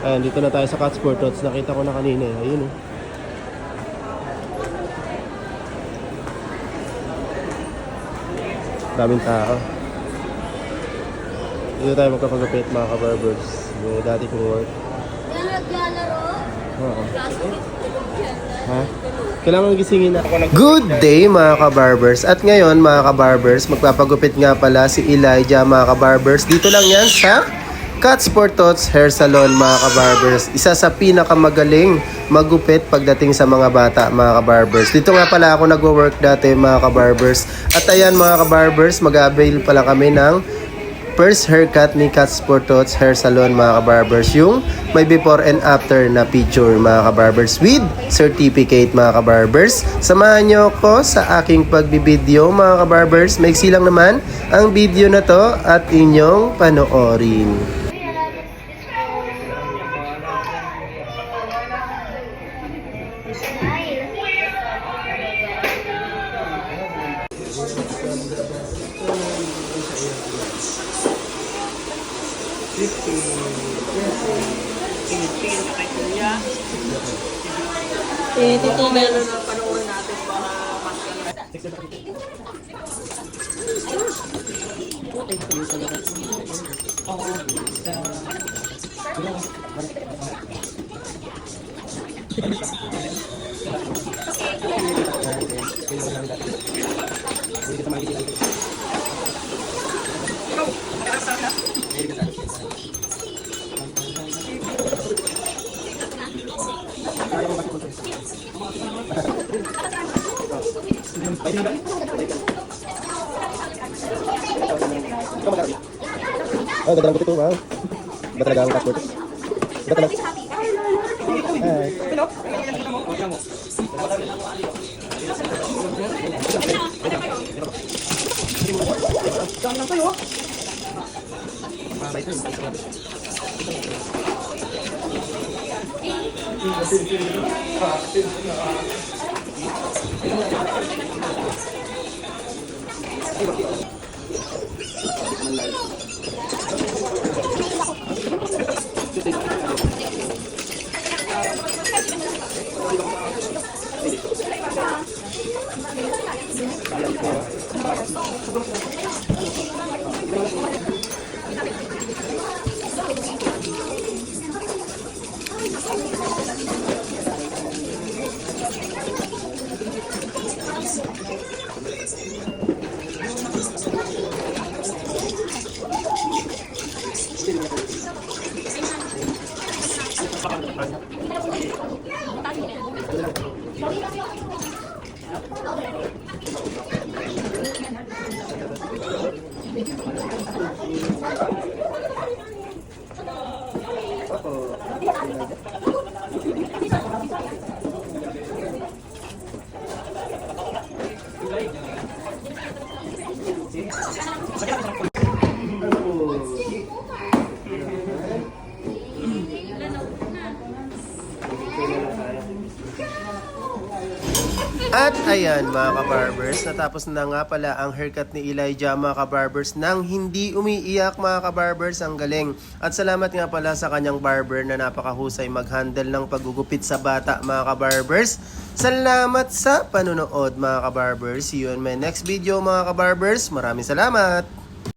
Ayan, dito na tayo sa Cat Sport Tots. Nakita ko na kanina eh. Ayun oh. Daming tao. Dito tayo magkapagupit mga ka-barbers. Yung dati kong work. Yan naglalaro? Oo. Plastic. Ha? Kailangan gisingin na ako. Good day mga ka-barbers. At ngayon mga ka-barbers, magpapagupit nga pala si Elijah mga ka-barbers. Dito lang yan sa Cat Sport Tots Hair Salon mga ka-barbers. Isa sa pinakamagaling magupit pagdating sa mga bata mga ka-barbers. Dito nga pala ako nagwo-work dati mga ka-barbers. At ayan mga ka-barbers, mag-avail pala kami ng first haircut ni Cat Sport Tots Hair Salon mga ka-barbers. Yung may before and after na picture mga ka-barbers with certificate mga ka-barbers. Samahan nyo ko sa aking pagbibideo mga ka-barbers. Maiksi lang naman ang video na to at inyong panoorin. Tititigil. Oh, ganda lang ito. Wow. Iba talaga ang Cat Sport Tots. Iba talaga. Hi. At ayan mga ka-barbers, natapos na nga pala ang haircut ni Elijah mga ka-barbers nang hindi umiiyak mga ka-barbers. Ang galing. At salamat nga pala sa kanyang barber na napakahusay mag-handle ng paggugupit sa bata mga ka-barbers. Salamat sa panonood mga ka-barbers. See you in my next video mga ka-barbers. Maraming salamat!